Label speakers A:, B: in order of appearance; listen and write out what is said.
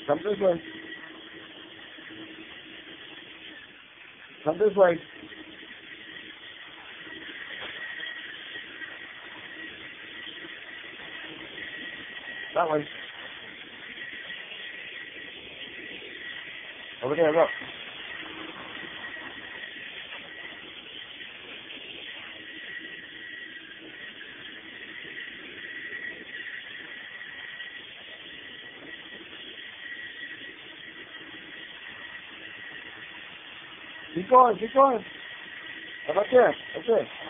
A: Come this way. Come this way. That way. Over there, look. Keep going, keep going. How about there? That's it.